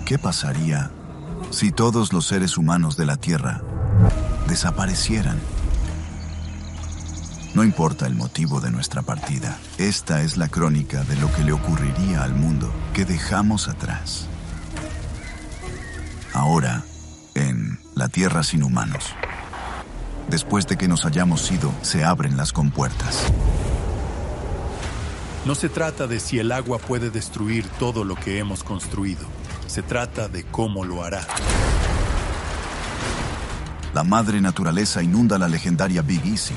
¿Qué pasaría si todos los seres humanos de la Tierra desaparecieran? No importa el motivo de nuestra partida, esta es la crónica de lo que le ocurriría al mundo que dejamos atrás. Ahora, en La Tierra sin humanos. Después de que nos hayamos ido, se abren las compuertas. No se trata de si el agua puede destruir todo lo que hemos construido. Se trata de cómo lo hará. La madre naturaleza inunda la legendaria Big Easy.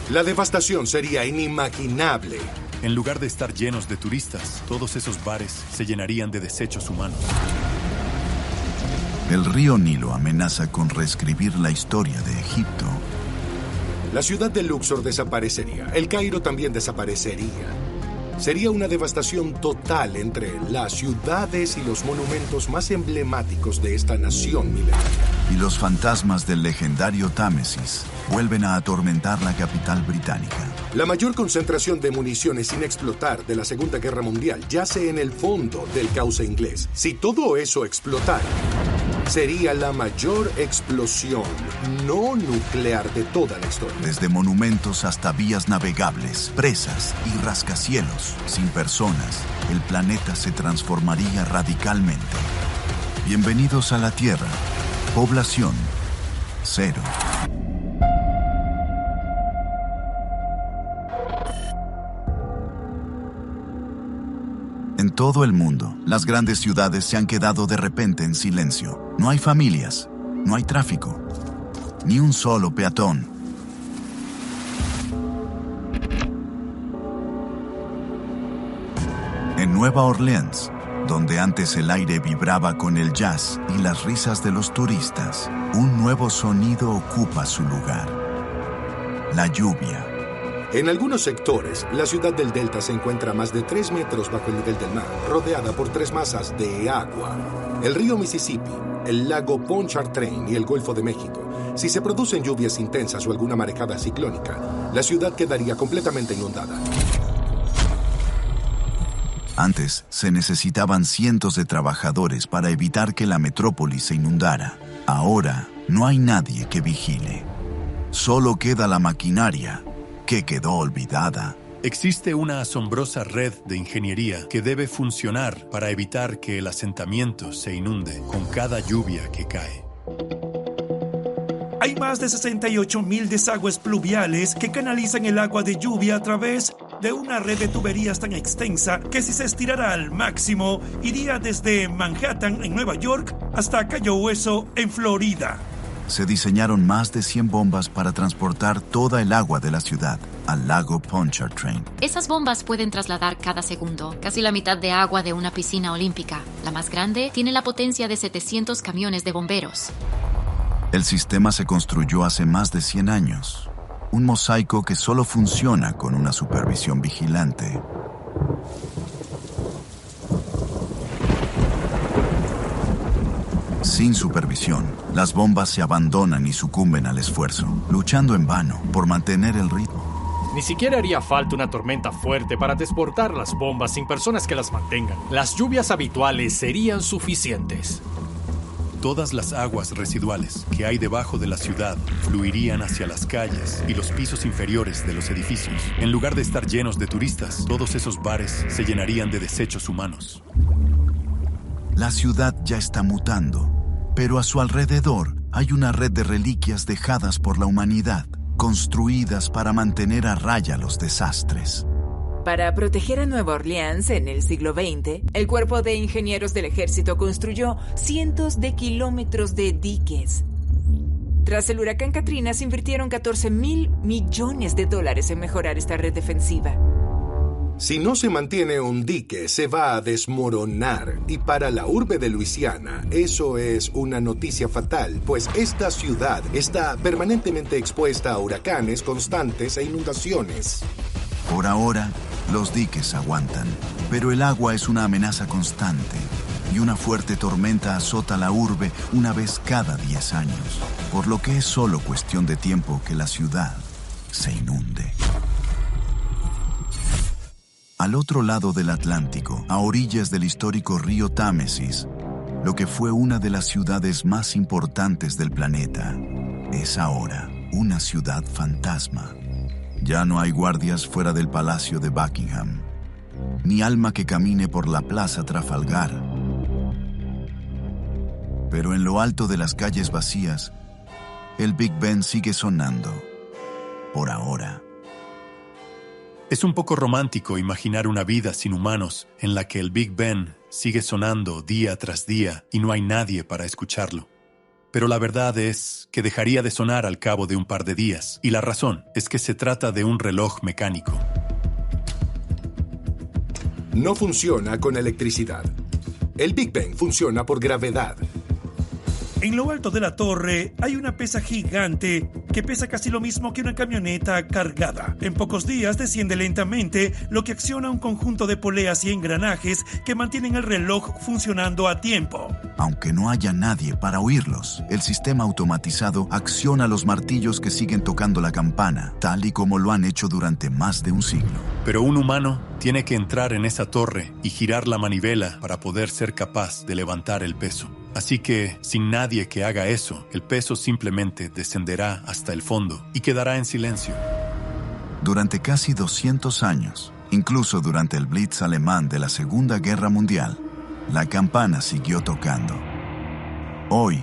La devastación sería inimaginable. En lugar de estar llenos de turistas, todos esos bares se llenarían de desechos humanos. El río Nilo amenaza con reescribir la historia de Egipto. La ciudad de Luxor desaparecería. El Cairo también desaparecería. Sería una devastación total entre las ciudades y los monumentos más emblemáticos de esta nación milenaria. Y los fantasmas del legendario Támesis vuelven a atormentar la capital británica. La mayor concentración de municiones sin explotar de la Segunda Guerra Mundial yace en el fondo del cauce inglés. Si todo eso explotara, sería la mayor explosión no nuclear de toda la historia. Desde monumentos hasta vías navegables, presas y rascacielos sin personas, el planeta se transformaría radicalmente. Bienvenidos a la Tierra. Población cero. En todo el mundo, las grandes ciudades se han quedado de repente en silencio. No hay familias, no hay tráfico, ni un solo peatón. En Nueva Orleans, donde antes el aire vibraba con el jazz y las risas de los turistas, un nuevo sonido ocupa su lugar: la lluvia. En algunos sectores, la ciudad del Delta se encuentra a más de 3 metros bajo el nivel del mar, rodeada por 3 masas de agua. El río Mississippi, el lago Pontchartrain y el Golfo de México. Si se producen lluvias intensas o alguna marejada ciclónica, la ciudad quedaría completamente inundada. Antes se necesitaban cientos de trabajadores para evitar que la metrópoli se inundara. Ahora no hay nadie que vigile. Solo queda la maquinaria, que quedó olvidada. Existe una asombrosa red de ingeniería que debe funcionar para evitar que el asentamiento se inunde con cada lluvia que cae. Hay más de 68,000 desagües pluviales que canalizan el agua de lluvia a través de una red de tuberías tan extensa que, si se estirara al máximo, iría desde Manhattan en Nueva York hasta Cayo Hueso en Florida. Se diseñaron más de 100 bombas para transportar toda el agua de la ciudad al lago Pontchartrain. Esas bombas pueden trasladar cada segundo casi la mitad de agua de una piscina olímpica. La más grande tiene la potencia de 700 camiones de bomberos. El sistema se construyó hace más de 100 años. Un mosaico que solo funciona con una supervisión vigilante. Sin supervisión, las bombas se abandonan y sucumben al esfuerzo, luchando en vano por mantener el ritmo. Ni siquiera haría falta una tormenta fuerte para transportar las bombas sin personas que las mantengan. Las lluvias habituales serían suficientes. Todas las aguas residuales que hay debajo de la ciudad fluirían hacia las calles y los pisos inferiores de los edificios. En lugar de estar llenos de turistas, todos esos bares se llenarían de desechos humanos. La ciudad ya está mutando, pero a su alrededor hay una red de reliquias dejadas por la humanidad, construidas para mantener a raya los desastres. Para proteger a Nueva Orleans en el siglo XX, el Cuerpo de Ingenieros del Ejército construyó cientos de kilómetros de diques. Tras el huracán Katrina, se invirtieron $14,000 millones en mejorar esta red defensiva. Si no se mantiene un dique, se va a desmoronar. Y para la urbe de Luisiana, eso es una noticia fatal, pues esta ciudad está permanentemente expuesta a huracanes constantes e inundaciones. Por ahora, los diques aguantan, pero el agua es una amenaza constante y una fuerte tormenta azota la urbe una vez cada 10 años, por lo que es solo cuestión de tiempo que la ciudad se inunde. Al otro lado del Atlántico, a orillas del histórico río Támesis, lo que fue una de las ciudades más importantes del planeta es ahora una ciudad fantasma. Ya no hay guardias fuera del Palacio de Buckingham, ni alma que camine por la Plaza Trafalgar. Pero en lo alto de las calles vacías, el Big Ben sigue sonando, por ahora. Es un poco romántico imaginar una vida sin humanos en la que el Big Ben sigue sonando día tras día y no hay nadie para escucharlo. Pero la verdad es que dejaría de sonar al cabo de un par de días, y la razón es que se trata de un reloj mecánico. No funciona con electricidad. El Big Ben funciona por gravedad. En lo alto de la torre hay una pesa gigante que pesa casi lo mismo que una camioneta cargada. En pocos días desciende lentamente, lo que acciona un conjunto de poleas y engranajes que mantienen el reloj funcionando a tiempo. Aunque no haya nadie para oírlos, el sistema automatizado acciona los martillos que siguen tocando la campana, tal y como lo han hecho durante más de un siglo. Pero un humano tiene que entrar en esa torre y girar la manivela para poder ser capaz de levantar el peso. Así que, sin nadie que haga eso, el peso simplemente descenderá hasta el fondo y quedará en silencio. Durante casi 200 años, incluso durante el Blitz alemán de la Segunda Guerra Mundial, la campana siguió tocando. Hoy,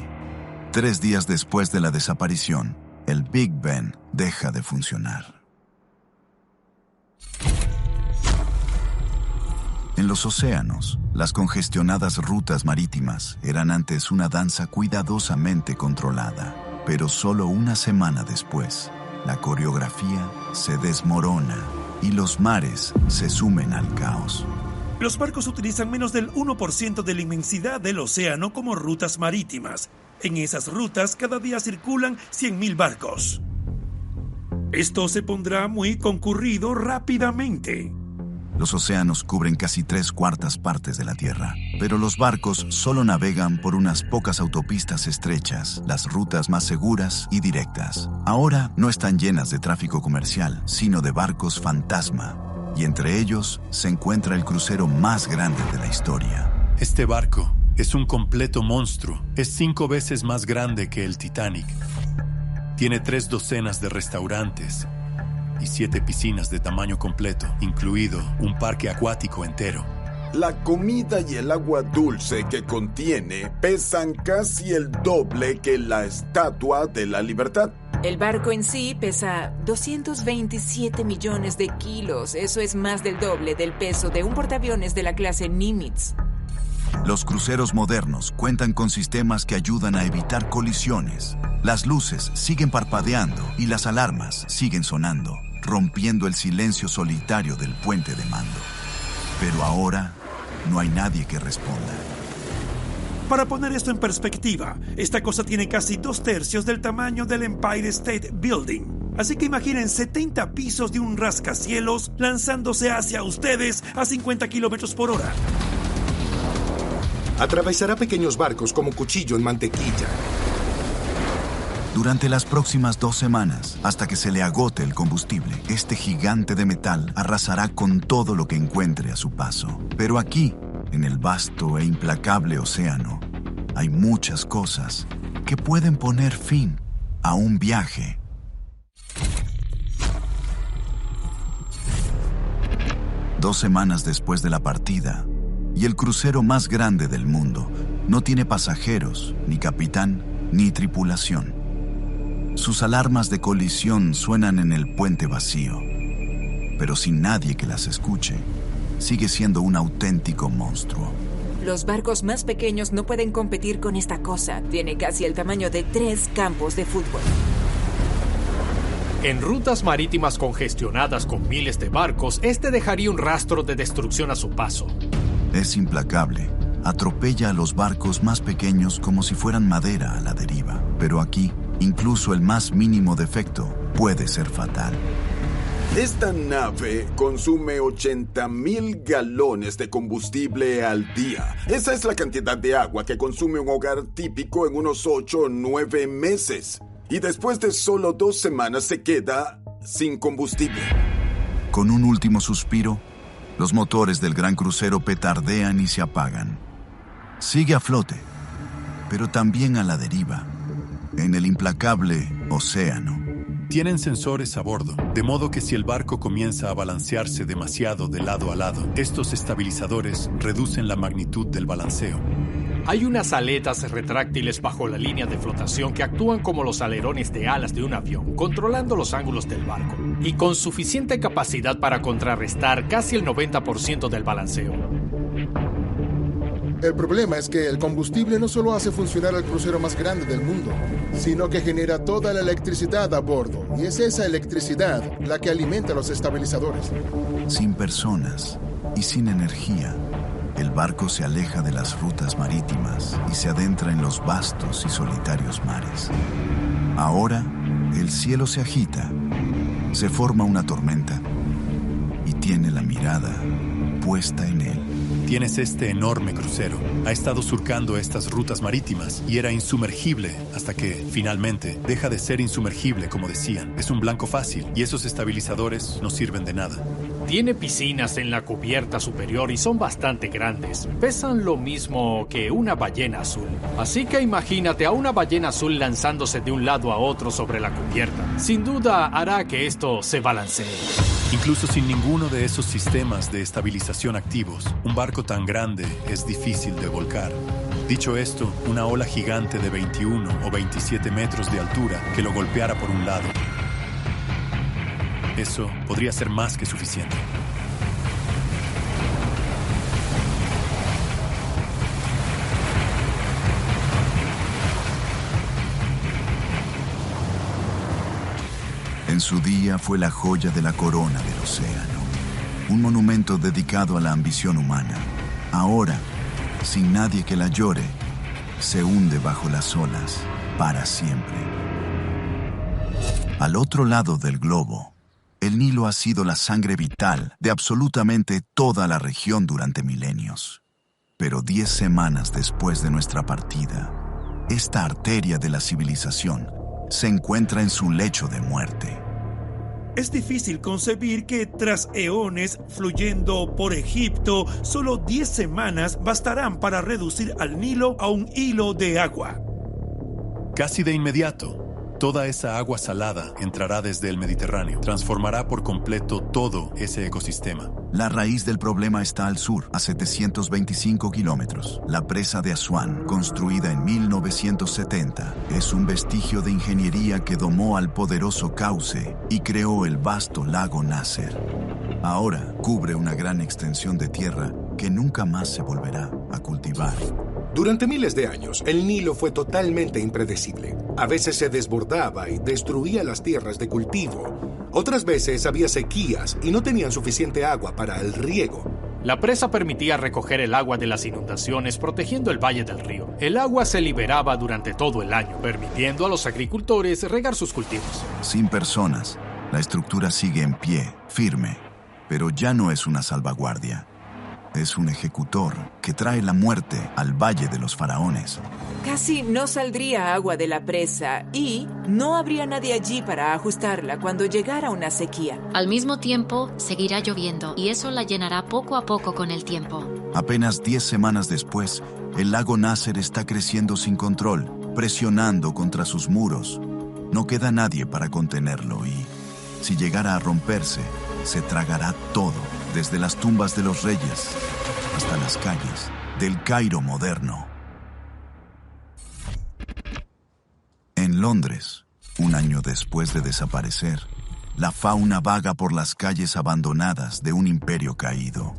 3 días después de la desaparición, el Big Ben deja de funcionar. En los océanos, las congestionadas rutas marítimas eran antes una danza cuidadosamente controlada, pero solo una semana después, la coreografía se desmorona y los mares se sumen al caos. Los barcos utilizan menos del 1% de la inmensidad del océano como rutas marítimas. En esas rutas cada día circulan 100.000 barcos. Esto se pondrá muy concurrido rápidamente. Los océanos cubren casi 3/4 partes de la Tierra, pero los barcos solo navegan por unas pocas autopistas estrechas, las rutas más seguras y directas. Ahora no están llenas de tráfico comercial, sino de barcos fantasma, y entre ellos se encuentra el crucero más grande de la historia. Este barco es un completo monstruo. Es 5 veces más grande que el Titanic. Tiene 3 docenas de restaurantes y 7 piscinas de tamaño completo, incluido un parque acuático entero. La comida y el agua dulce que contiene pesan casi el doble que la Estatua de la Libertad. El barco en sí pesa 227 millones de kilos. Eso es más del doble del peso de un portaaviones de la clase Nimitz. Los cruceros modernos cuentan con sistemas que ayudan a evitar colisiones. Las luces siguen parpadeando y las alarmas siguen sonando, rompiendo el silencio solitario del puente de mando. Pero ahora no hay nadie que responda. Para poner esto en perspectiva, esta cosa tiene casi 2/3 del tamaño del Empire State Building. Así que imaginen 70 pisos de un rascacielos lanzándose hacia ustedes a 50 kilómetros por hora. Atravesará pequeños barcos como cuchillo en mantequilla. Durante las próximas 2 semanas, hasta que se le agote el combustible, este gigante de metal arrasará con todo lo que encuentre a su paso. Pero aquí, en el vasto e implacable océano, hay muchas cosas que pueden poner fin a un viaje. Dos semanas después de la partida, y el crucero más grande del mundo no tiene pasajeros, ni capitán, ni tripulación. Sus alarmas de colisión suenan en el puente vacío, pero sin nadie que las escuche, sigue siendo un auténtico monstruo. Los barcos más pequeños no pueden competir con esta cosa. Tiene casi el tamaño de 3 campos de fútbol. En rutas marítimas congestionadas con miles de barcos, este dejaría un rastro de destrucción a su paso. Es implacable. Atropella a los barcos más pequeños como si fueran madera a la deriva. Pero aquí, incluso el más mínimo defecto puede ser fatal. Esta nave consume 80,000 galones de combustible al día. Esa es la cantidad de agua que consume un hogar típico en unos 8 o 9 meses. Y después de solo 2 semanas se queda sin combustible. Con un último suspiro, los motores del gran crucero petardean y se apagan. Sigue a flote, pero también a la deriva, en el implacable océano. Tienen sensores a bordo, de modo que si el barco comienza a balancearse demasiado de lado a lado, estos estabilizadores reducen la magnitud del balanceo. Hay unas aletas retráctiles bajo la línea de flotación que actúan como los alerones de alas de un avión, controlando los ángulos del barco, y con suficiente capacidad para contrarrestar casi el 90% del balanceo. El problema es que el combustible no solo hace funcionar el crucero más grande del mundo, sino que genera toda la electricidad a bordo, y es esa electricidad la que alimenta los estabilizadores. Sin personas y sin energía, el barco se aleja de las rutas marítimas y se adentra en los vastos y solitarios mares. Ahora, el cielo se agita, se forma una tormenta y tiene la mirada puesta en él. Tienes este enorme crucero. Ha estado surcando estas rutas marítimas y era insumergible hasta que, finalmente, deja de ser insumergible, como decían. Es un blanco fácil y esos estabilizadores no sirven de nada. Tiene piscinas en la cubierta superior y son bastante grandes. Pesan lo mismo que una ballena azul. Así que imagínate a una ballena azul lanzándose de un lado a otro sobre la cubierta. Sin duda hará que esto se balancee. Incluso sin ninguno de esos sistemas de estabilización activos, un barco tan grande es difícil de volcar. Dicho esto, una ola gigante de 21 o 27 metros de altura que lo golpeara por un lado, eso podría ser más que suficiente. En su día fue la joya de la corona del océano, un monumento dedicado a la ambición humana. Ahora, sin nadie que la llore, se hunde bajo las olas para siempre. Al otro lado del globo, el Nilo ha sido la sangre vital de absolutamente toda la región durante milenios. Pero 10 semanas después de nuestra partida, esta arteria de la civilización se encuentra en su lecho de muerte. Es difícil concebir que tras eones fluyendo por Egipto, solo 10 semanas bastarán para reducir al Nilo a un hilo de agua. Casi de inmediato, toda esa agua salada entrará desde el Mediterráneo, transformará por completo todo ese ecosistema. La raíz del problema está al sur, a 725 kilómetros. La presa de Asuán, construida en 1970, es un vestigio de ingeniería que domó al poderoso cauce y creó el vasto lago Nasser. Ahora cubre una gran extensión de tierra que nunca más se volverá a cultivar. Durante miles de años, el Nilo fue totalmente impredecible. A veces se desbordaba y destruía las tierras de cultivo. Otras veces había sequías y no tenían suficiente agua para el riego. La presa permitía recoger el agua de las inundaciones, protegiendo el valle del río. El agua se liberaba durante todo el año, permitiendo a los agricultores regar sus cultivos. Sin personas, la estructura sigue en pie, firme, pero ya no es una salvaguardia. Es un ejecutor que trae la muerte al Valle de los Faraones. Casi no saldría agua de la presa y no habría nadie allí para ajustarla cuando llegara una sequía. Al mismo tiempo, seguirá lloviendo y eso la llenará poco a poco con el tiempo. Apenas 10 semanas después, el lago Nasser está creciendo sin control, presionando contra sus muros. No queda nadie para contenerlo y, si llegara a romperse, se tragará todo. Desde las tumbas de los reyes hasta las calles del Cairo moderno. En Londres, un año después de desaparecer, la fauna vaga por las calles abandonadas de un imperio caído.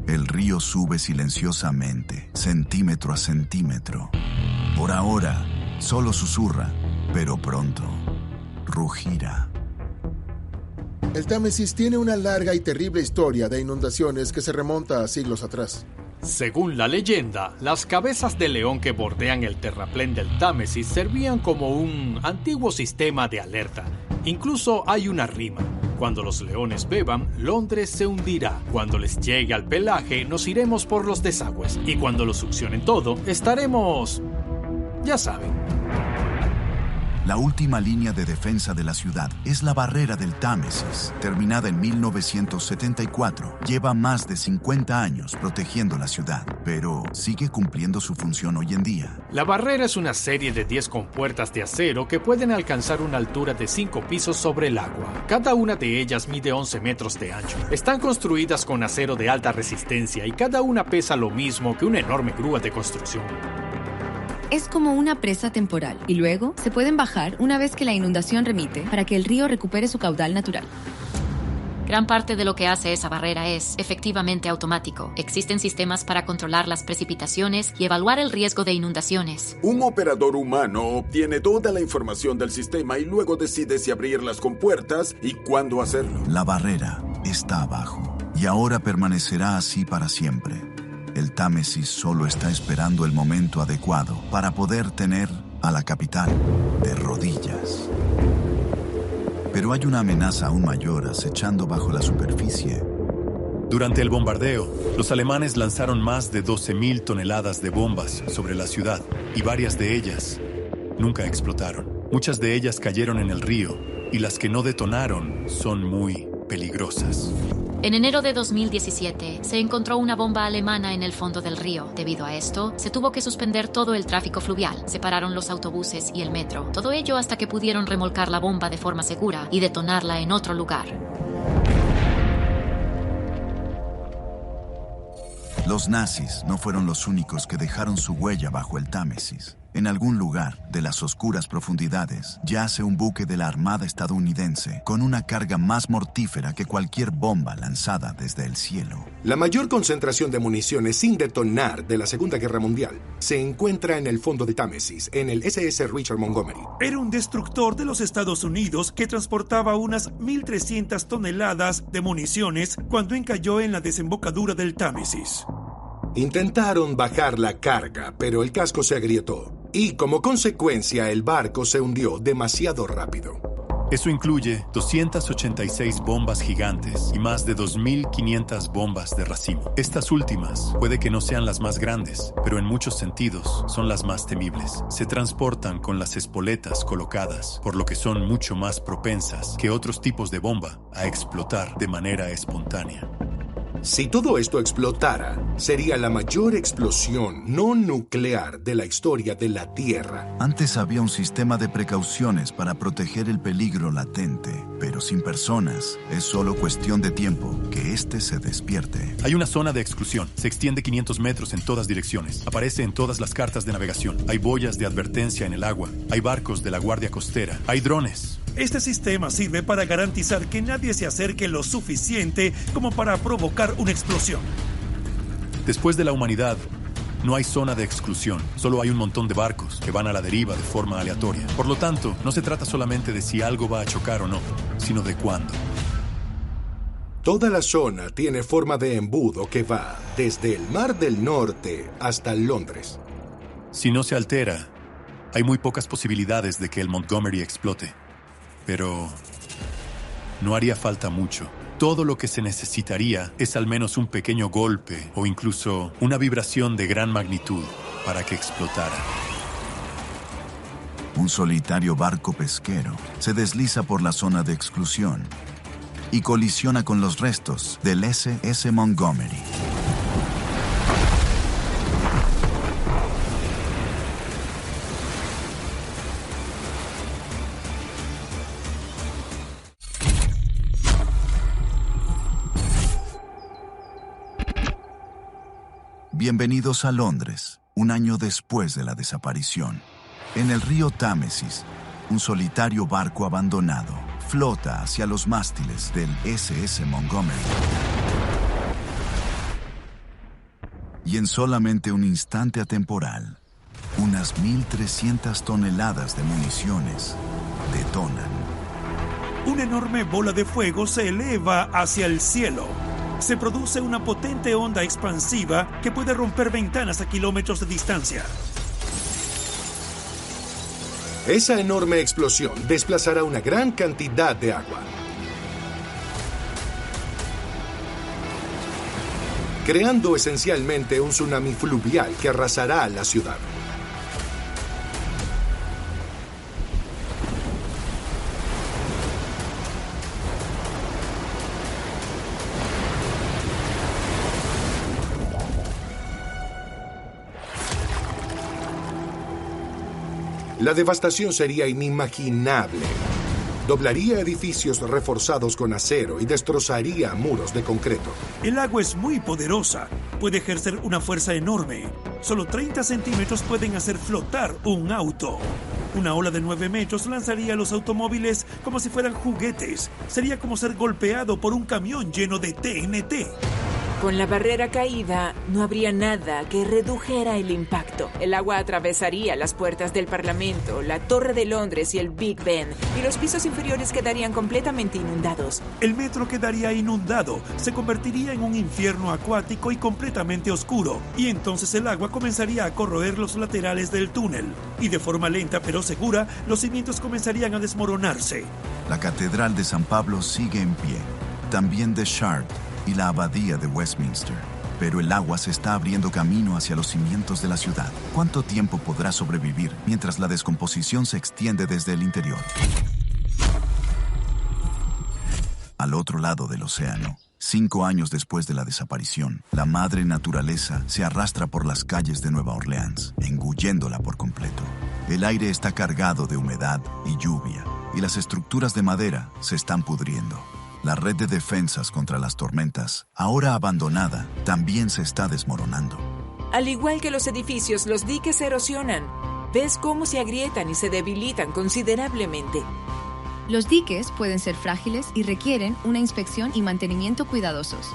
El río sube silenciosamente, centímetro a centímetro. Por ahora, solo susurra, pero pronto rugirá. El Támesis tiene una larga y terrible historia de inundaciones que se remonta a siglos atrás. Según la leyenda, las cabezas de león que bordean el terraplén del Támesis servían como un antiguo sistema de alerta. Incluso hay una rima. Cuando los leones beban, Londres se hundirá. Cuando les llegue al pelaje, nos iremos por los desagües. Y cuando lo succionen todo, estaremos... ya saben. La última línea de defensa de la ciudad es la barrera del Támesis, terminada en 1974. Lleva más de 50 años protegiendo la ciudad, pero sigue cumpliendo su función hoy en día. La barrera es una serie de 10 compuertas de acero que pueden alcanzar una altura de 5 pisos sobre el agua. Cada una de ellas mide 11 metros de ancho. Están construidas con acero de alta resistencia y cada una pesa lo mismo que una enorme grúa de construcción. Es como una presa temporal y luego se pueden bajar una vez que la inundación remite para que el río recupere su caudal natural. Gran parte de lo que hace esa barrera es efectivamente automático. Existen sistemas para controlar las precipitaciones y evaluar el riesgo de inundaciones. Un operador humano obtiene toda la información del sistema y luego decide si abrir las compuertas y cuándo hacerlo. La barrera está abajo y ahora permanecerá así para siempre. El Támesis solo está esperando el momento adecuado para poder tener a la capital de rodillas. Pero hay una amenaza aún mayor acechando bajo la superficie. Durante el bombardeo, los alemanes lanzaron más de 12.000 toneladas de bombas sobre la ciudad y varias de ellas nunca explotaron. Muchas de ellas cayeron en el río y las que no detonaron son muy peligrosas. En enero de 2017, se encontró una bomba alemana en el fondo del río. Debido a esto, se tuvo que suspender todo el tráfico fluvial. Separaron los autobuses y el metro. Todo ello hasta que pudieron remolcar la bomba de forma segura y detonarla en otro lugar. Los nazis no fueron los únicos que dejaron su huella bajo el Támesis. En algún lugar de las oscuras profundidades yace un buque de la Armada estadounidense con una carga más mortífera que cualquier bomba lanzada desde el cielo. La mayor concentración de municiones sin detonar de la Segunda Guerra Mundial se encuentra en el fondo de Támesis, en el SS Richard Montgomery. Era un destructor de los Estados Unidos que transportaba unas 1.300 toneladas de municiones cuando encalló en la desembocadura del Támesis. Intentaron bajar la carga, pero el casco se agrietó. Y como consecuencia, el barco se hundió demasiado rápido. Eso incluye 286 bombas gigantes y más de 2.500 bombas de racimo. Estas últimas puede que no sean las más grandes, pero en muchos sentidos son las más temibles. Se transportan con las espoletas colocadas, por lo que son mucho más propensas que otros tipos de bomba a explotar de manera espontánea. Si todo esto explotara, sería la mayor explosión no nuclear de la historia de la Tierra. Antes había un sistema de precauciones para proteger el peligro latente, pero sin personas es solo cuestión de tiempo que éste se despierte. Hay una zona de exclusión. Se extiende 500 metros en todas direcciones. Aparece en todas las cartas de navegación. Hay boyas de advertencia en el agua. Hay barcos de la Guardia Costera. Hay drones. Este sistema sirve para garantizar que nadie se acerque lo suficiente como para provocar una explosión. Después de la humanidad, no hay zona de exclusión. Solo hay un montón de barcos que van a la deriva de forma aleatoria. Por lo tanto, no se trata solamente de si algo va a chocar o no, sino de cuándo. Toda la zona tiene forma de embudo que va desde el Mar del Norte hasta Londres. Si no se altera, hay muy pocas posibilidades de que el Montgomery explote. Pero no haría falta mucho. Todo lo que se necesitaría es al menos un pequeño golpe o incluso una vibración de gran magnitud para que explotara. Un solitario barco pesquero se desliza por la zona de exclusión y colisiona con los restos del SS Montgomery. Bienvenidos a Londres, un año después de la desaparición. En el río Támesis, un solitario barco abandonado flota hacia los mástiles del SS Montgomery. Y en solamente un instante atemporal, unas 1.300 toneladas de municiones detonan. Una enorme bola de fuego se eleva hacia el cielo. Se produce una potente onda expansiva que puede romper ventanas a kilómetros de distancia. Esa enorme explosión desplazará una gran cantidad de agua, creando esencialmente un tsunami fluvial que arrasará a la ciudad. La devastación sería inimaginable. Doblaría edificios reforzados con acero y destrozaría muros de concreto. El agua es muy poderosa. Puede ejercer una fuerza enorme. Solo 30 centímetros pueden hacer flotar un auto. Una ola de 9 metros lanzaría a los automóviles como si fueran juguetes. Sería como ser golpeado por un camión lleno de TNT. Con la barrera caída, no habría nada que redujera el impacto. El agua atravesaría las puertas del Parlamento, la Torre de Londres y el Big Ben, y los pisos inferiores quedarían completamente inundados. El metro quedaría inundado, se convertiría en un infierno acuático y completamente oscuro, y entonces el agua comenzaría a corroer los laterales del túnel, y de forma lenta pero segura, los cimientos comenzarían a desmoronarse. La Catedral de San Pablo sigue en pie, también de Shard y la Abadía de Westminster. Pero el agua se está abriendo camino hacia los cimientos de la ciudad. ¿Cuánto tiempo podrá sobrevivir mientras la descomposición se extiende desde el interior? Al otro lado del océano, 5 años después de la desaparición, la madre naturaleza se arrastra por las calles de Nueva Orleans, engulléndola por completo. El aire está cargado de humedad y lluvia, y las estructuras de madera se están pudriendo. La red de defensas contra las tormentas, ahora abandonada, también se está desmoronando. Al igual que los edificios, los diques se erosionan. ¿Ves cómo se agrietan y se debilitan considerablemente? Los diques pueden ser frágiles y requieren una inspección y mantenimiento cuidadosos.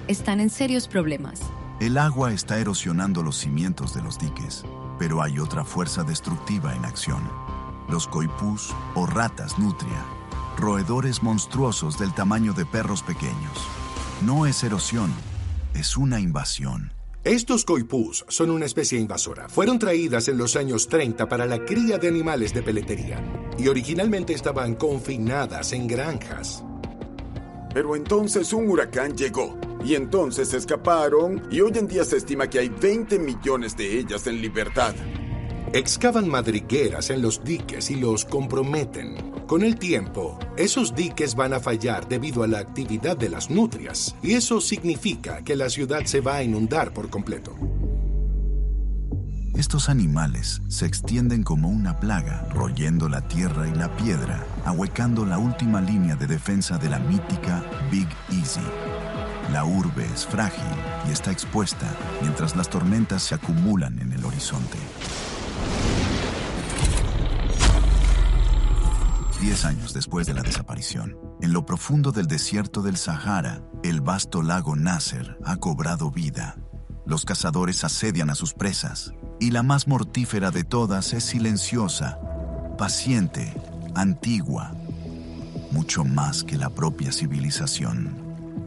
Están en serios problemas. El agua está erosionando los cimientos de los diques, pero hay otra fuerza destructiva en acción. Los coipús o ratas nutria. Roedores monstruosos del tamaño de perros pequeños. No es erosión, es una invasión. Estos coipús son una especie invasora. Fueron traídas en los años 30 para la cría de animales de peletería y originalmente estaban confinadas en granjas. Pero entonces un huracán llegó y entonces escaparon y hoy en día se estima que hay 20 millones de ellas en libertad. Excavan madrigueras en los diques y los comprometen. Con el tiempo, esos diques van a fallar debido a la actividad de las nutrias, y eso significa que la ciudad se va a inundar por completo. Estos animales se extienden como una plaga, royendo la tierra y la piedra, ahuecando la última línea de defensa de la mítica Big Easy. La urbe es frágil y está expuesta mientras las tormentas se acumulan en el horizonte. 10 años después de la desaparición, en lo profundo del desierto del Sahara, el vasto lago Nasser ha cobrado vida. Los cazadores asedian a sus presas, y la más mortífera de todas es silenciosa, paciente, antigua, mucho más que la propia civilización.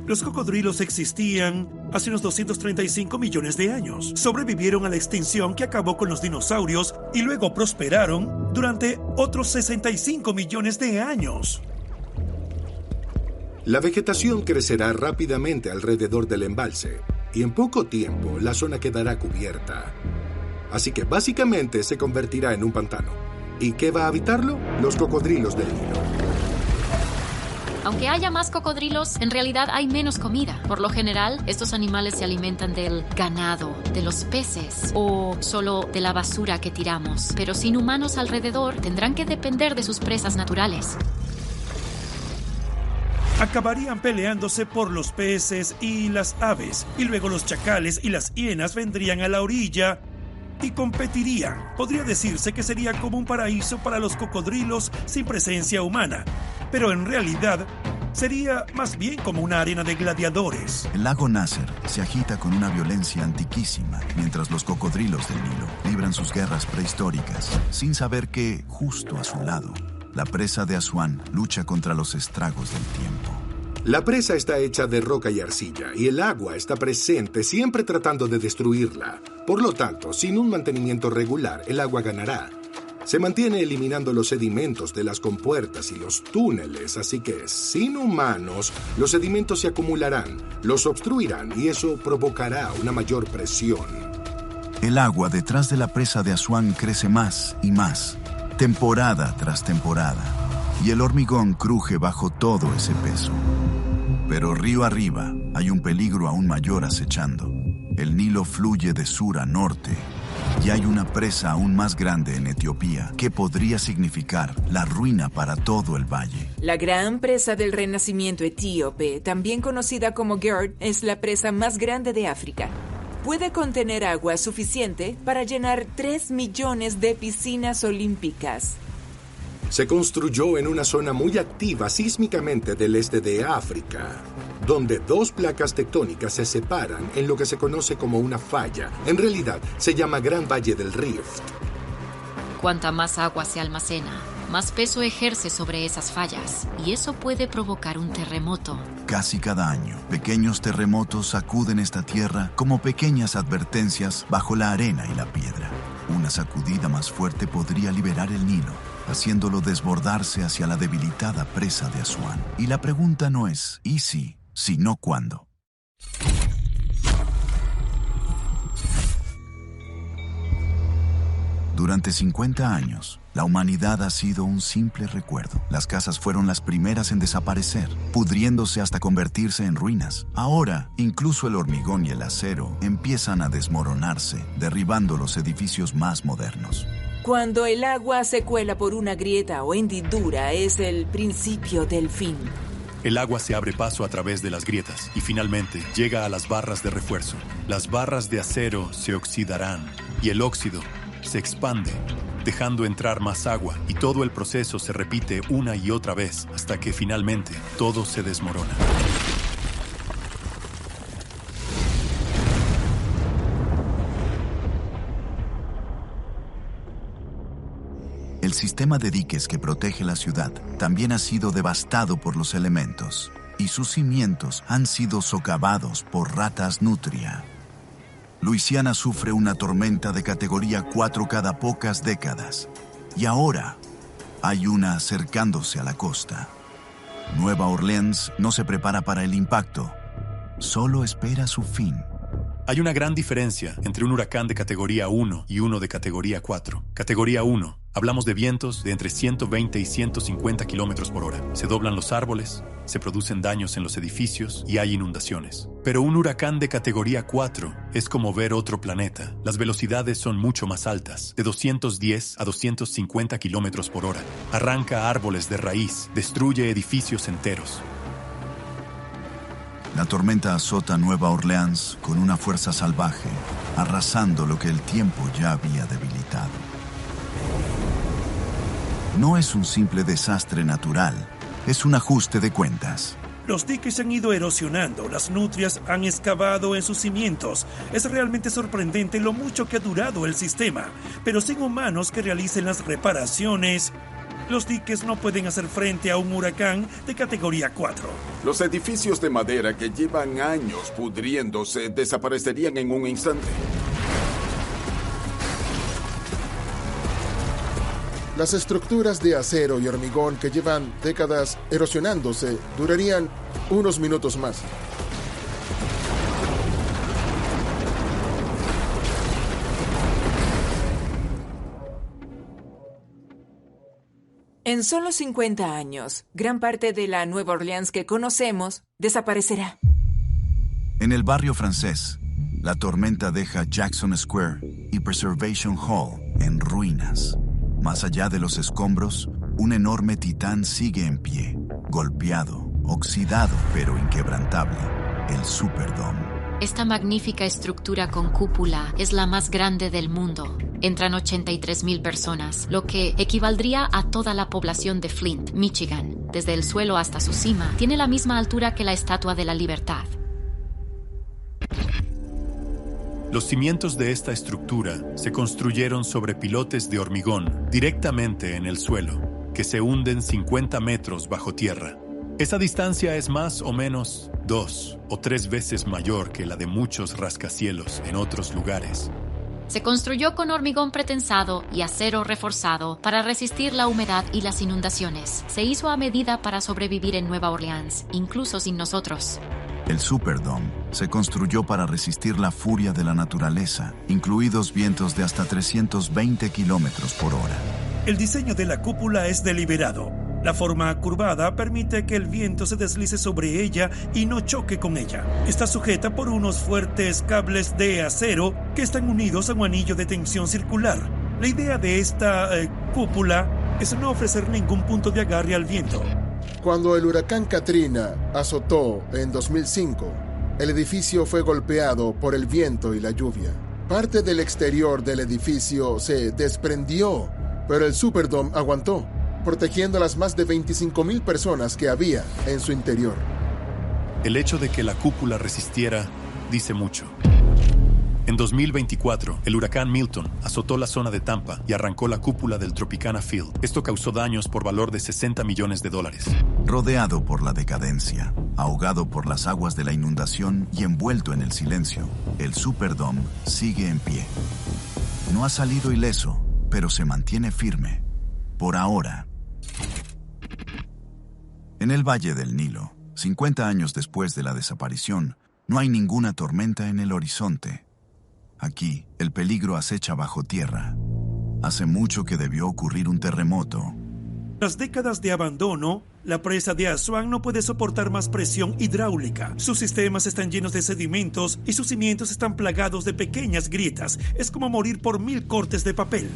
Los cocodrilos existían hace unos 235 millones de años. Sobrevivieron a la extinción que acabó con los dinosaurios y luego prosperaron durante otros 65 millones de años. La vegetación crecerá rápidamente alrededor del embalse y en poco tiempo la zona quedará cubierta. Así que básicamente se convertirá en un pantano. ¿Y qué va a habitarlo? Los cocodrilos del Nilo. Aunque haya más cocodrilos, en realidad hay menos comida. Por lo general, estos animales se alimentan del ganado, de los peces o solo de la basura que tiramos. Pero sin humanos alrededor, tendrán que depender de sus presas naturales. Acabarían peleándose por los peces y las aves, y luego los chacales y las hienas vendrían a la orilla y competirían. Podría decirse que sería como un paraíso para los cocodrilos sin presencia humana, pero en realidad sería más bien como una arena de gladiadores. El lago Nasser se agita con una violencia antiquísima, mientras los cocodrilos del Nilo libran sus guerras prehistóricas, sin saber que, justo a su lado, la presa de Asuán lucha contra los estragos del tiempo. La presa está hecha de roca y arcilla, y el agua está presente siempre tratando de destruirla. Por lo tanto, sin un mantenimiento regular, el agua ganará. Se mantiene eliminando los sedimentos de las compuertas y los túneles, así que, sin humanos, los sedimentos se acumularán, los obstruirán y eso provocará una mayor presión. El agua detrás de la presa de Asuán crece más y más, temporada tras temporada, y el hormigón cruje bajo todo ese peso. Pero río arriba hay un peligro aún mayor acechando. El Nilo fluye de sur a norte Y hay una presa aún más grande en Etiopía que podría significar la ruina para todo el valle. La gran presa del renacimiento etíope, también conocida como GERD, es la presa más grande de África. Puede contener agua suficiente para llenar 3 millones de piscinas olímpicas. Se construyó en una zona muy activa sísmicamente del este de África, donde 2 placas tectónicas se separan en lo que se conoce como una falla. En realidad, se llama Gran Valle del Rift. Cuanta más agua se almacena, más peso ejerce sobre esas fallas, y eso puede provocar un terremoto. Casi cada año, pequeños terremotos sacuden esta tierra como pequeñas advertencias bajo la arena y la piedra. Una sacudida más fuerte podría liberar el Nilo, haciéndolo desbordarse hacia la debilitada presa de Asuán. Y la pregunta no es ¿y si?, sino ¿cuándo? Durante 50 años, la humanidad ha sido un simple recuerdo. Las casas fueron las primeras en desaparecer, pudriéndose hasta convertirse en ruinas. Ahora, incluso el hormigón y el acero empiezan a desmoronarse, derribando los edificios más modernos. Cuando el agua se cuela por una grieta o hendidura, es el principio del fin. El agua se abre paso a través de las grietas y finalmente llega a las barras de refuerzo. Las barras de acero se oxidarán y el óxido se expande, dejando entrar más agua, y todo el proceso se repite una y otra vez hasta que finalmente todo se desmorona. El sistema de diques que protege la ciudad también ha sido devastado por los elementos, y sus cimientos han sido socavados por ratas nutria. Luisiana sufre una tormenta de categoría 4 cada pocas décadas, y ahora hay una acercándose a la costa. Nueva Orleans no se prepara para el impacto, solo espera su fin. Hay una gran diferencia entre un huracán de categoría 1 y uno de categoría 4. Categoría 1, hablamos de vientos de entre 120 y 150 kilómetros por hora. Se doblan los árboles, se producen daños en los edificios y hay inundaciones. Pero un huracán de categoría 4 es como ver otro planeta. Las velocidades son mucho más altas, de 210 a 250 kilómetros por hora. Arranca árboles de raíz, destruye edificios enteros. La tormenta azota Nueva Orleans con una fuerza salvaje, arrasando lo que el tiempo ya había debilitado. No es un simple desastre natural, es un ajuste de cuentas. Los diques se han ido erosionando, las nutrias han excavado en sus cimientos. Es realmente sorprendente lo mucho que ha durado el sistema, pero sin humanos que realicen las reparaciones, los diques no pueden hacer frente a un huracán de categoría 4. Los edificios de madera que llevan años pudriéndose desaparecerían en un instante. Las estructuras de acero y hormigón que llevan décadas erosionándose durarían unos minutos más. En solo 50 años, gran parte de la Nueva Orleans que conocemos desaparecerá. En el barrio francés, la tormenta deja Jackson Square y Preservation Hall en ruinas. Más allá de los escombros, un enorme titán sigue en pie, golpeado, oxidado pero inquebrantable, el Superdome. Esta magnífica estructura con cúpula es la más grande del mundo. Entran 83,000 personas, lo que equivaldría a toda la población de Flint, Michigan. Desde el suelo hasta su cima, tiene la misma altura que la Estatua de la Libertad. Los cimientos de esta estructura se construyeron sobre pilotes de hormigón directamente en el suelo, que se hunden 50 metros bajo tierra. Esa distancia es más o menos 2 o 3 veces mayor que la de muchos rascacielos en otros lugares. Se construyó con hormigón pretensado y acero reforzado para resistir la humedad y las inundaciones. Se hizo a medida para sobrevivir en Nueva Orleans, incluso sin nosotros. El Superdome se construyó para resistir la furia de la naturaleza, incluidos vientos de hasta 320 kilómetros por hora. El diseño de la cúpula es deliberado. La forma curvada permite que el viento se deslice sobre ella y no choque con ella. Está sujeta por unos fuertes cables de acero que están unidos a un anillo de tensión circular. La idea de esta cúpula es no ofrecer ningún punto de agarre al viento. Cuando el huracán Katrina azotó en 2005, el edificio fue golpeado por el viento y la lluvia. Parte del exterior del edificio se desprendió, pero el Superdome aguantó, protegiendo a las más de 25,000 personas que había en su interior. El hecho de que la cúpula resistiera dice mucho. En 2024, el huracán Milton azotó la zona de Tampa y arrancó la cúpula del Tropicana Field. Esto causó daños por valor de $60 millones. Rodeado por la decadencia, ahogado por las aguas de la inundación y envuelto en el silencio, el Superdome sigue en pie. No ha salido ileso, pero se mantiene firme. Por ahora. En el Valle del Nilo, 50 años después de la desaparición, no hay ninguna tormenta en el horizonte. Aquí, el peligro acecha bajo tierra. Hace mucho que debió ocurrir un terremoto. Tras décadas de abandono, la presa de Aswan no puede soportar más presión hidráulica. Sus sistemas están llenos de sedimentos y sus cimientos están plagados de pequeñas grietas. Es como morir por 1000 cortes de papel.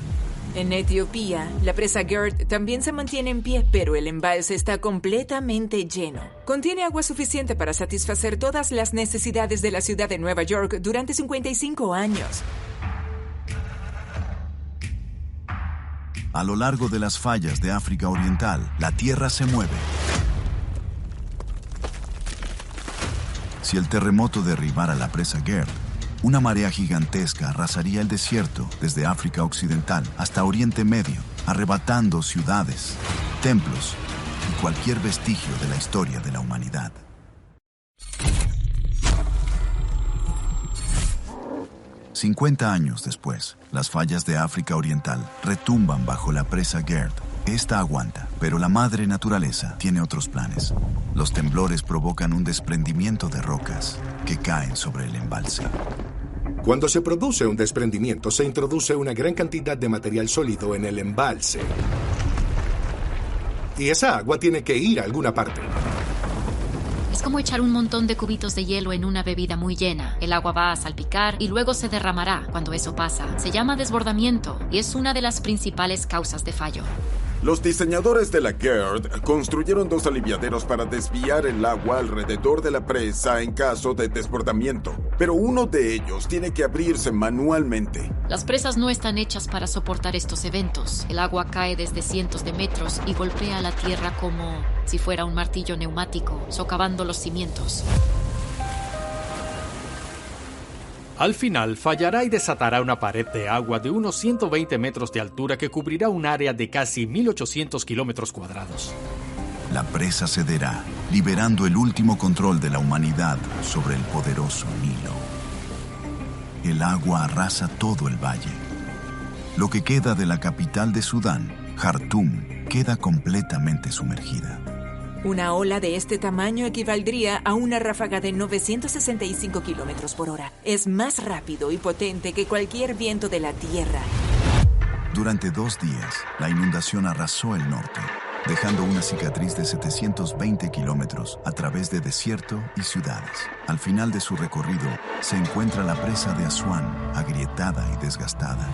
En Etiopía, la presa Gerd también se mantiene en pie, pero el embalse está completamente lleno. Contiene agua suficiente para satisfacer todas las necesidades de la ciudad de Nueva York durante 55 años. A lo largo de las fallas de África Oriental, la tierra se mueve. Si el terremoto derribara la presa Gerd, una marea gigantesca arrasaría el desierto desde África Occidental hasta Oriente Medio, arrebatando ciudades, templos y cualquier vestigio de la historia de la humanidad. $50 años después, las fallas de África Oriental retumban bajo la presa Gerd. Esta aguanta, pero la madre naturaleza tiene otros planes. Los temblores provocan un desprendimiento de rocas que caen sobre el embalse. Cuando se produce un desprendimiento, se introduce una gran cantidad de material sólido en el embalse. Y esa agua tiene que ir a alguna parte. Es como echar un montón de cubitos de hielo en una bebida muy llena. El agua va a salpicar y luego se derramará. Cuando eso pasa, se llama desbordamiento y es una de las principales causas de fallo. Los diseñadores de la Gerd construyeron 2 aliviaderos para desviar el agua alrededor de la presa en caso de desbordamiento, pero uno de ellos tiene que abrirse manualmente. Las presas no están hechas para soportar estos eventos. El agua cae desde cientos de metros y golpea la tierra como si fuera un martillo neumático, socavando los cimientos. Al final, fallará y desatará una pared de agua de unos 120 metros de altura que cubrirá un área de casi 1.800 kilómetros cuadrados. La presa cederá, liberando el último control de la humanidad sobre el poderoso Nilo. El agua arrasa todo el valle. Lo que queda de la capital de Sudán, Jartum, queda completamente sumergida. Una ola de este tamaño equivaldría a una ráfaga de 965 kilómetros por hora. Es más rápido y potente que cualquier viento de la tierra. Durante 2 días, la inundación arrasó el norte, dejando una cicatriz de 720 kilómetros a través de desierto y ciudades. Al final de su recorrido, se encuentra la presa de Aswan, agrietada y desgastada.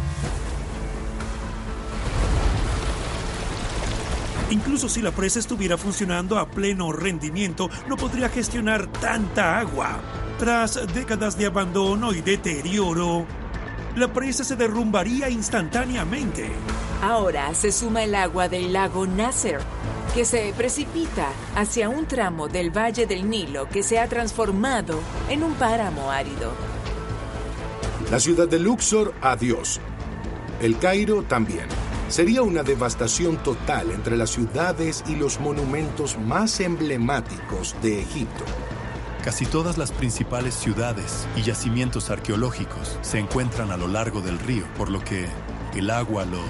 Incluso si la presa estuviera funcionando a pleno rendimiento, no podría gestionar tanta agua. Tras décadas de abandono y deterioro, la presa se derrumbaría instantáneamente. Ahora se suma el agua del lago Nasser, que se precipita hacia un tramo del Valle del Nilo que se ha transformado en un páramo árido. La ciudad de Luxor, adiós. El Cairo también. Sería una devastación total entre las ciudades y los monumentos más emblemáticos de Egipto. Casi todas las principales ciudades y yacimientos arqueológicos se encuentran a lo largo del río, por lo que el agua los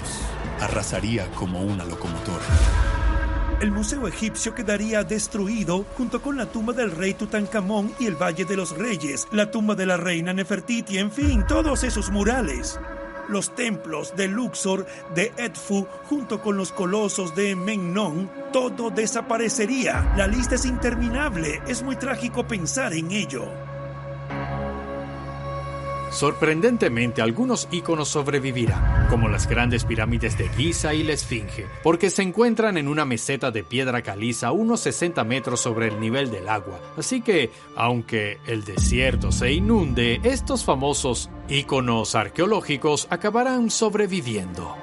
arrasaría como una locomotora. El museo egipcio quedaría destruido junto con la tumba del rey Tutankamón y el Valle de los Reyes, la tumba de la reina Nefertiti, en fin, todos esos murales. los templos de Luxor, de Edfu, junto con los colosos de Memnón, todo desaparecería. La lista es interminable. Es muy trágico pensar en ello. Sorprendentemente, algunos íconos sobrevivirán, como las grandes pirámides de Giza y la Esfinge, porque se encuentran en una meseta de piedra caliza unos 60 metros sobre el nivel del agua. Así que, aunque el desierto se inunde, estos famosos íconos arqueológicos acabarán sobreviviendo.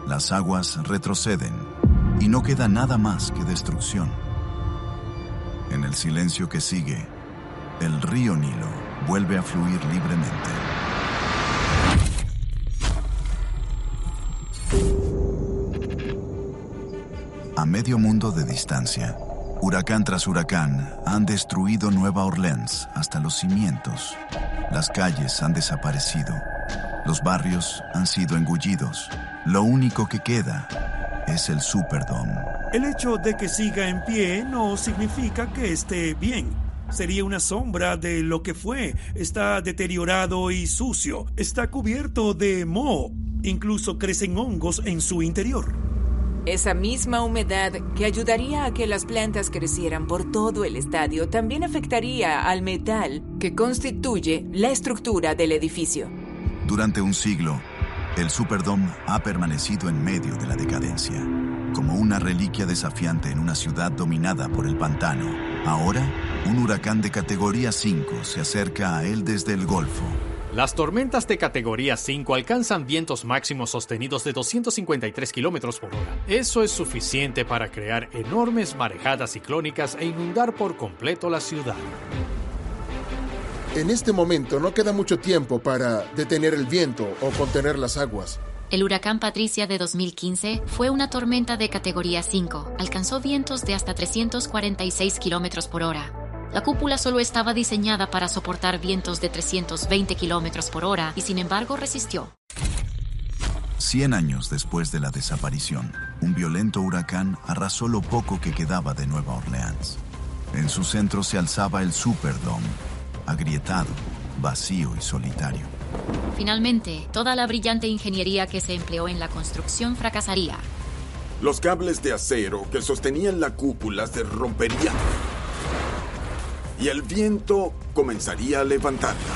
Las aguas retroceden y no queda nada más que destrucción. En el silencio que sigue, el río Nilo vuelve a fluir libremente. A medio mundo de distancia, huracán tras huracán han destruido Nueva Orleans hasta los cimientos. Las calles han desaparecido. Los barrios han sido engullidos. Lo único que queda es el Superdome. El hecho de que siga en pie no significa que esté bien. Sería una sombra de lo que fue. Está deteriorado y sucio. Está cubierto de moho. Incluso crecen hongos en su interior. Esa misma humedad que ayudaría a que las plantas crecieran por todo el estadio también afectaría al metal que constituye la estructura del edificio. Durante un siglo, el Superdome ha permanecido en medio de la decadencia, como una reliquia desafiante en una ciudad dominada por el pantano. Ahora, un huracán de categoría 5 se acerca a él desde el Golfo. Las tormentas de categoría 5 alcanzan vientos máximos sostenidos de 253 kilómetros por hora. Eso es suficiente para crear enormes marejadas ciclónicas e inundar por completo la ciudad. En este momento no queda mucho tiempo para detener el viento o contener las aguas. El huracán Patricia de 2015 fue una tormenta de categoría 5. Alcanzó vientos de hasta 346 kilómetros por hora. La cúpula solo estaba diseñada para soportar vientos de 320 kilómetros por hora y sin embargo resistió. 100 años después de la desaparición, un violento huracán arrasó lo poco que quedaba de Nueva Orleans. En su centro se alzaba el Superdome, agrietado, vacío y solitario. Finalmente, toda la brillante ingeniería que se empleó en la construcción fracasaría. Los cables de acero que sostenían la cúpula se romperían y el viento comenzaría a levantarla.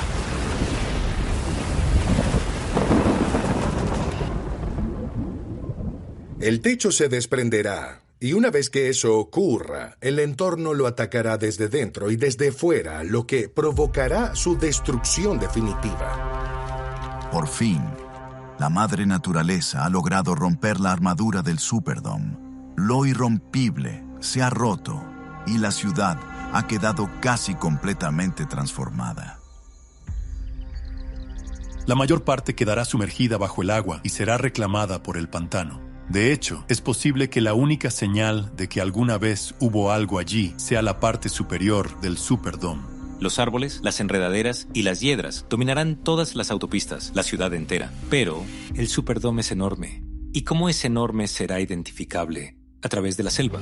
El techo se desprenderá, y una vez que eso ocurra, el entorno lo atacará desde dentro y desde fuera, lo que provocará su destrucción definitiva. Por fin, la madre naturaleza ha logrado romper la armadura del Superdome. Lo irrompible se ha roto y la ciudad ha quedado casi completamente transformada. La mayor parte quedará sumergida bajo el agua y será reclamada por el pantano. De hecho, es posible que la única señal de que alguna vez hubo algo allí sea la parte superior del Superdome. Los árboles, las enredaderas y las hiedras dominarán todas las autopistas, la ciudad entera. Pero el Superdome es enorme. Y como es enorme, será identificable a través de la selva.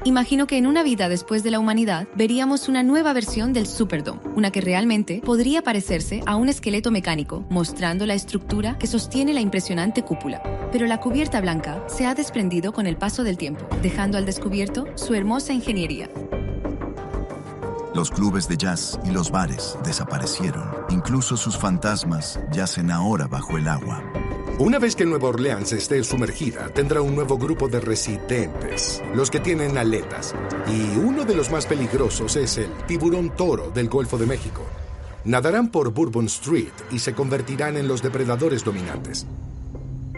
Imagino que en una vida después de la humanidad veríamos una nueva versión del Superdome, una que realmente podría parecerse a un esqueleto mecánico, mostrando la estructura que sostiene la impresionante cúpula. Pero la cubierta blanca se ha desprendido con el paso del tiempo, dejando al descubierto su hermosa ingeniería. Los clubes de jazz y los bares desaparecieron. Incluso sus fantasmas yacen ahora bajo el agua. Una vez que Nueva Orleans esté sumergida, tendrá un nuevo grupo de residentes, los que tienen aletas. Y uno de los más peligrosos es el tiburón toro del Golfo de México. Nadarán por Bourbon Street y se convertirán en los depredadores dominantes.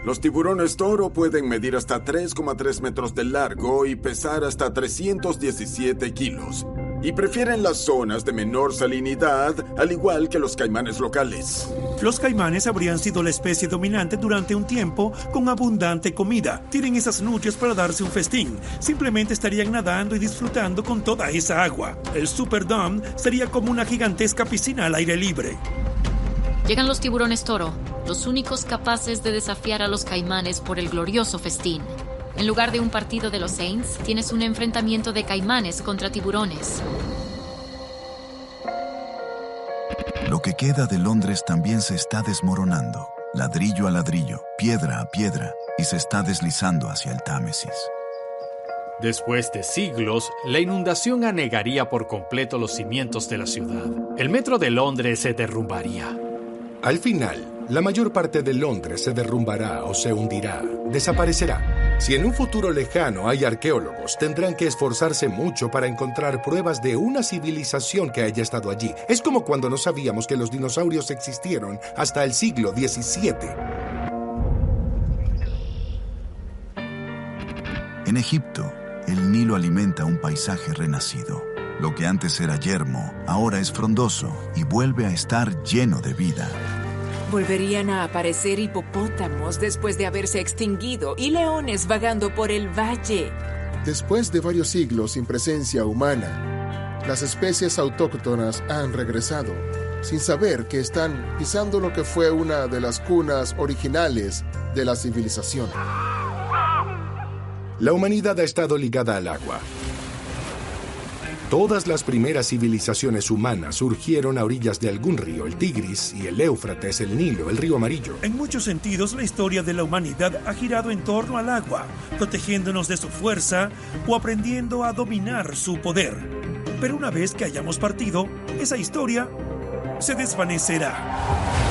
Los tiburones toro pueden medir hasta 3,3 metros de largo y pesar hasta 317 kilos. Y prefieren las zonas de menor salinidad, al igual que los caimanes locales. Los caimanes habrían sido la especie dominante durante un tiempo con abundante comida. Tienen esas noches para darse un festín. Simplemente estarían nadando y disfrutando con toda esa agua. El Superdome sería como una gigantesca piscina al aire libre. Llegan los tiburones toro, los únicos capaces de desafiar a los caimanes por el glorioso festín. En lugar de un partido de los Saints, tienes un enfrentamiento de caimanes contra tiburones. Lo que queda de Londres también se está desmoronando, ladrillo a ladrillo, piedra a piedra, y se está deslizando hacia el Támesis. Después de siglos, la inundación anegaría por completo los cimientos de la ciudad. El metro de Londres se derrumbaría. Al final, la mayor parte de Londres se derrumbará o se hundirá, desaparecerá. Si en un futuro lejano hay arqueólogos, tendrán que esforzarse mucho para encontrar pruebas de una civilización que haya estado allí. Es como cuando no sabíamos que los dinosaurios existieron hasta el siglo XVII. En Egipto, el Nilo alimenta un paisaje renacido. Lo que antes era yermo, ahora es frondoso y vuelve a estar lleno de vida. Volverían a aparecer hipopótamos después de haberse extinguido y leones vagando por el valle. Después de varios siglos sin presencia humana, las especies autóctonas han regresado, sin saber que están pisando lo que fue una de las cunas originales de la civilización. La humanidad ha estado ligada al agua. Todas las primeras civilizaciones humanas surgieron a orillas de algún río, el Tigris y el Éufrates, el Nilo, el río Amarillo. En muchos sentidos, la historia de la humanidad ha girado en torno al agua, protegiéndonos de su fuerza o aprendiendo a dominar su poder. Pero una vez que hayamos partido, esa historia se desvanecerá.